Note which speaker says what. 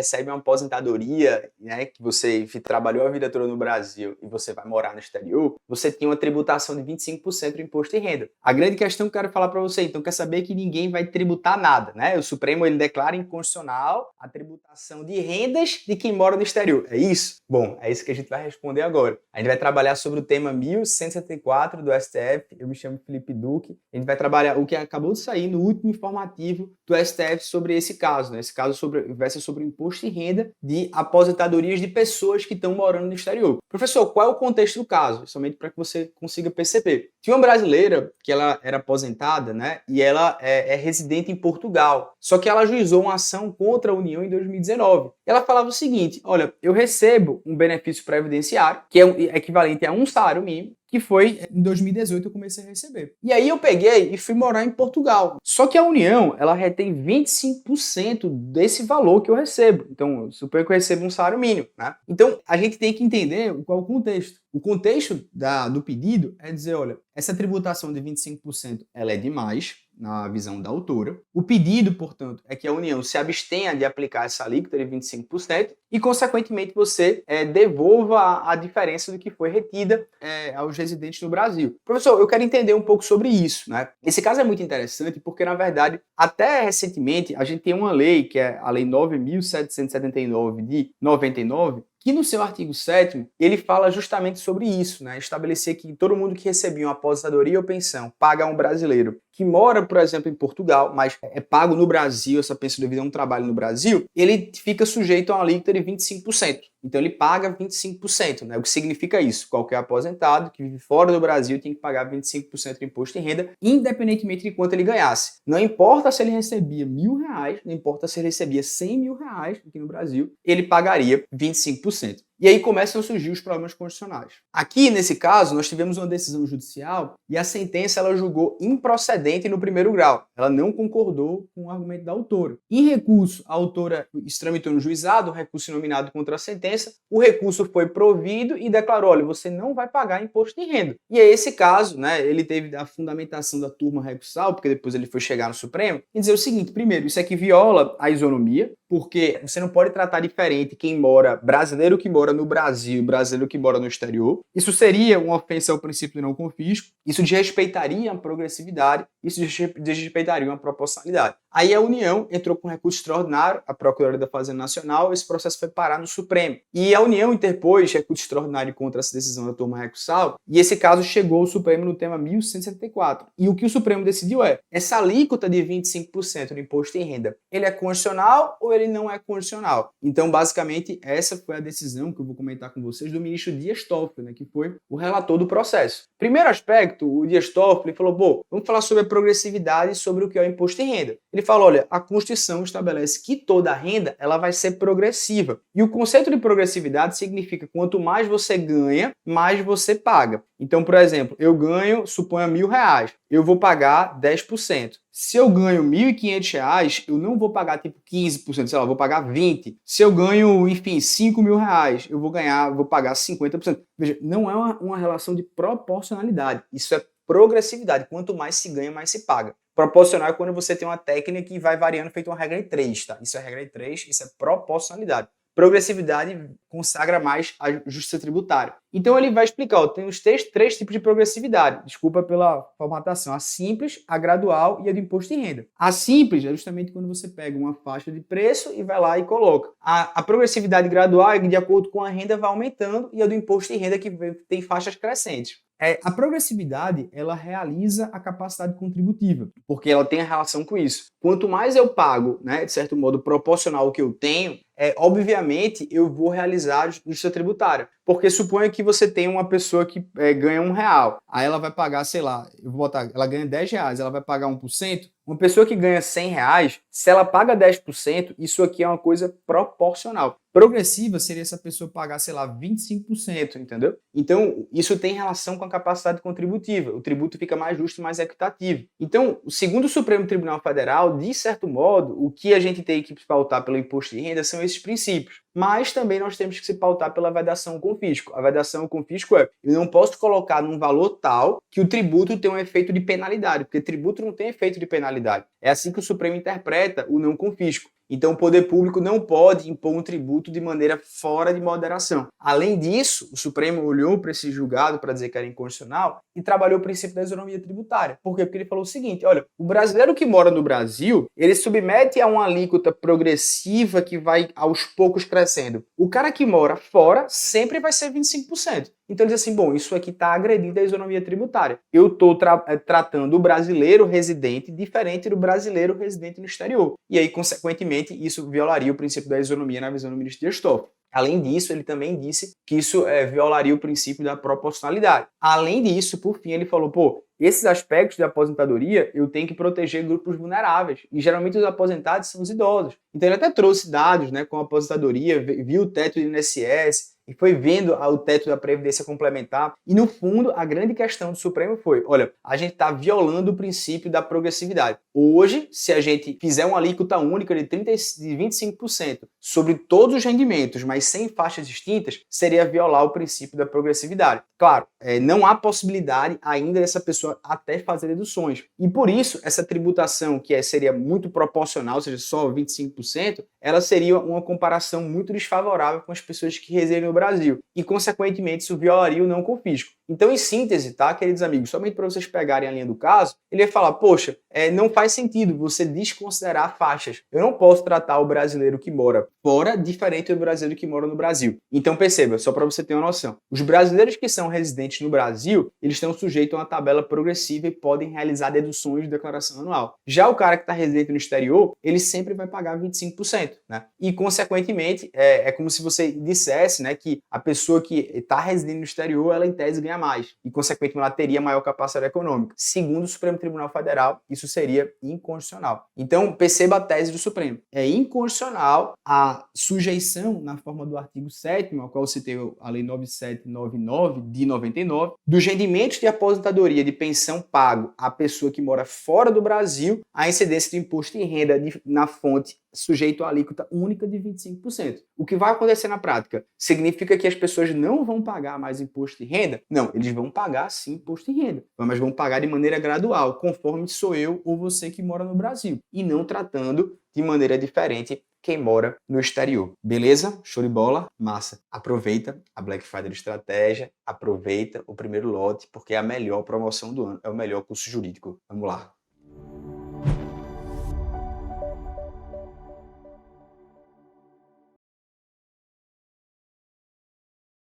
Speaker 1: recebe uma aposentadoria, né, que você enfim, trabalhou a vida toda no Brasil e você vai morar no exterior, você tem uma tributação de 25% do imposto de renda. A grande questão que eu quero falar para você, então, quer saber que ninguém vai tributar nada, né? O Supremo ele declara inconstitucional a tributação de rendas de quem mora no exterior. É isso? Bom, é isso que a gente vai responder agora. A gente vai trabalhar sobre o tema 1174 do STF. Eu me chamo Felipe Duque. A gente vai trabalhar o que acabou de sair no último informativo do STF sobre esse caso, né? Esse caso vai ser sobre o imposto de renda de aposentadorias de pessoas que estão morando no exterior. Professor, qual é o contexto do caso? Somente para que você consiga perceber. Tinha uma brasileira que ela era aposentada, né? E ela é residente em Portugal. Só que ela ajuizou uma ação contra a União em 2019. Ela falava o seguinte: olha, eu recebo um benefício previdenciário, que é equivalente a um salário mínimo, que foi em 2018 eu comecei a receber. E aí eu peguei e fui morar em Portugal. Só que a União, ela retém 25% desse valor que eu recebo. Então, eu suponho que eu recebo um salário mínimo, né? Então, a gente tem que entender qual é o contexto. O contexto do pedido é dizer, olha, essa tributação de 25% ela é demais, na visão da autora. O pedido, portanto, é que a União se abstenha de aplicar essa alíquota de 25% e, consequentemente, você devolva a diferença do que foi retida aos residentes no Brasil. Professor, eu quero entender um pouco sobre isso, né? Esse caso é muito interessante porque, na verdade, até recentemente, a gente tem uma lei, que é a Lei 9.779 de 99, que no seu artigo 7º, ele fala justamente sobre isso, né? Estabelecer que todo mundo que recebia uma aposentadoria ou pensão paga a um brasileiro que mora, por exemplo, em Portugal, mas é pago no Brasil, essa pensão devido a um trabalho no Brasil, ele fica sujeito a uma alíquota de 25%. Então ele paga 25%, né? O que significa isso? Qualquer aposentado que vive fora do Brasil tem que pagar 25% de imposto de renda, independentemente de quanto ele ganhasse. Não importa se ele recebia R$1.000, não importa se ele recebia R$100.000 aqui no Brasil, ele pagaria 25%. E aí começam a surgir os problemas constitucionais. Aqui, nesse caso, nós tivemos uma decisão judicial e a sentença ela julgou improcedente no primeiro grau. Ela não concordou com o argumento da autora. Em recurso, a autora tramitou no juizado um recurso nominado contra a sentença. O recurso foi provido e declarou, olha, você não vai pagar imposto de renda. E é esse caso, né, ele teve a fundamentação da turma recursal, porque depois ele foi chegar no Supremo, e dizer o seguinte: primeiro, isso aqui viola a isonomia, porque você não pode tratar diferente quem mora, brasileiro que mora no Brasil e brasileiro que mora no exterior. Isso seria uma ofensa ao princípio do não confisco, isso desrespeitaria a progressividade, isso desrespeitaria uma proporcionalidade. Aí a União entrou com recurso extraordinário, a Procuradoria da Fazenda Nacional, esse processo foi parar no Supremo. E a União interpôs recurso extraordinário contra essa decisão da turma recursal, e esse caso chegou ao Supremo no tema 1174. E o que o Supremo decidiu é, essa alíquota de 25% do imposto em renda, ele é constitucional ou ele não é constitucional? Então, basicamente, essa foi a decisão que eu vou comentar com vocês do ministro Dias Toffoli, né, que foi o relator do processo. Primeiro aspecto, o Dias Toffoli falou, bom, vamos falar sobre a progressividade e sobre o que é o imposto em renda. Ele fala, olha, a Constituição estabelece que toda a renda ela vai ser progressiva. E o conceito de progressividade significa que quanto mais você ganha, mais você paga. Então, por exemplo, eu ganho, suponha, R$1.000, eu vou pagar 10%. Se eu ganho R$1.500, eu não vou pagar tipo 15%, sei lá, eu vou pagar 20%. Se eu ganho, enfim, R$5.000, eu vou pagar 50%. Veja, não é uma relação de proporcionalidade, isso é progressividade. Quanto mais se ganha, mais se paga. Proporcional é quando você tem uma técnica que vai variando feito uma regra de 3, tá? Isso é regra de 3, isso é proporcionalidade. Progressividade consagra mais a justiça tributária. Então ele vai explicar, ó, tem os três tipos de progressividade. Desculpa pela formatação. A simples, a gradual e a do imposto de renda. A simples é justamente quando você pega uma faixa de preço e vai lá e coloca. A progressividade gradual é que de acordo com a renda vai aumentando e a do imposto de renda que tem faixas crescentes. A progressividade, ela realiza a capacidade contributiva, porque ela tem a relação com isso. Quanto mais eu pago, né, de certo modo, proporcional ao que eu tenho, obviamente eu vou realizar a justiça tributária. Porque suponha que você tem uma pessoa que ganha R$1, aí ela vai pagar, sei lá, eu vou botar, ela ganha R$10, ela vai pagar 1%. Uma pessoa que ganha R$100, se ela paga 10%, isso aqui é uma coisa proporcional. Progressiva seria essa pessoa pagar, sei lá, 25%, entendeu? Então, isso tem relação com a capacidade contributiva. O tributo fica mais justo e mais equitativo. Então, segundo o Supremo Tribunal Federal, de certo modo, o que a gente tem que pautar pelo imposto de renda são esses princípios. Mas também nós temos que se pautar pela vedação ao confisco. A vedação ao confisco eu não posso colocar num valor tal que o tributo tenha um efeito de penalidade, porque tributo não tem efeito de penalidade. É assim que o Supremo interpreta o não confisco. Então, o poder público não pode impor um tributo de maneira fora de moderação. Além disso, o Supremo olhou para esse julgado para dizer que era inconstitucional e trabalhou o princípio da isonomia tributária. Por quê? Porque ele falou o seguinte, olha, o brasileiro que mora no Brasil, ele submete a uma alíquota progressiva que vai aos poucos crescendo. O cara que mora fora sempre vai ser 25%. Então ele diz assim, bom, isso aqui está agredindo a isonomia tributária. Eu estou tratando o brasileiro residente diferente do brasileiro residente no exterior. E aí, consequentemente, isso violaria o princípio da isonomia na visão do ministro Dias Toffoli. Além disso, ele também disse que isso violaria o princípio da proporcionalidade. Além disso, por fim, ele falou, pô, esses aspectos da aposentadoria eu tenho que proteger grupos vulneráveis. E geralmente os aposentados são os idosos. Então ele até trouxe dados, né, com a aposentadoria, viu o teto do INSS, e foi vendo o teto da Previdência Complementar. E, no fundo, a grande questão do Supremo foi, olha, a gente está violando o princípio da progressividade. Hoje, se a gente fizer uma alíquota única de 25% sobre todos os rendimentos, mas sem faixas distintas, seria violar o princípio da progressividade. Claro, não há possibilidade ainda dessa pessoa até fazer deduções. E, por isso, essa tributação, que seria muito proporcional, ou seja, só 25%, ela seria uma comparação muito desfavorável com as pessoas que residem no Brasil. E, consequentemente, isso violaria o não confisco. Então, em síntese, tá, queridos amigos, somente para vocês pegarem a linha do caso, ele vai falar, poxa, não faz sentido você desconsiderar faixas. Eu não posso tratar o brasileiro que mora fora diferente do brasileiro que mora no Brasil. Então, perceba, só para você ter uma noção. Os brasileiros que são residentes no Brasil, eles estão sujeitos a uma tabela progressiva e podem realizar deduções de declaração anual. Já o cara que está residente no exterior, ele sempre vai pagar 25%, né? E, consequentemente, é como se você dissesse, né, que a pessoa que está residente no exterior, ela em tese ganha mais. E, consequentemente, ela teria maior capacidade econômica. Segundo o Supremo Tribunal Federal, isso seria inconstitucional. Então, perceba a tese do Supremo. É inconstitucional a sujeição, na forma do artigo 7º, ao qual eu citei a Lei 9799, de 99, dos rendimentos de aposentadoria de pensão pago à pessoa que mora fora do Brasil, à incidência do imposto de renda na fonte sujeito à alíquota única de 25%. O que vai acontecer na prática? Significa que as pessoas não vão pagar mais imposto de renda? Não, eles vão pagar sim imposto de renda, mas vão pagar de maneira gradual, conforme sou eu ou você que mora no Brasil, e não tratando de maneira diferente quem mora no exterior. Beleza? Show de bola? Massa. Aproveita a Black Friday de estratégia, aproveita o primeiro lote, porque é a melhor promoção do ano, é o melhor curso jurídico. Vamos lá.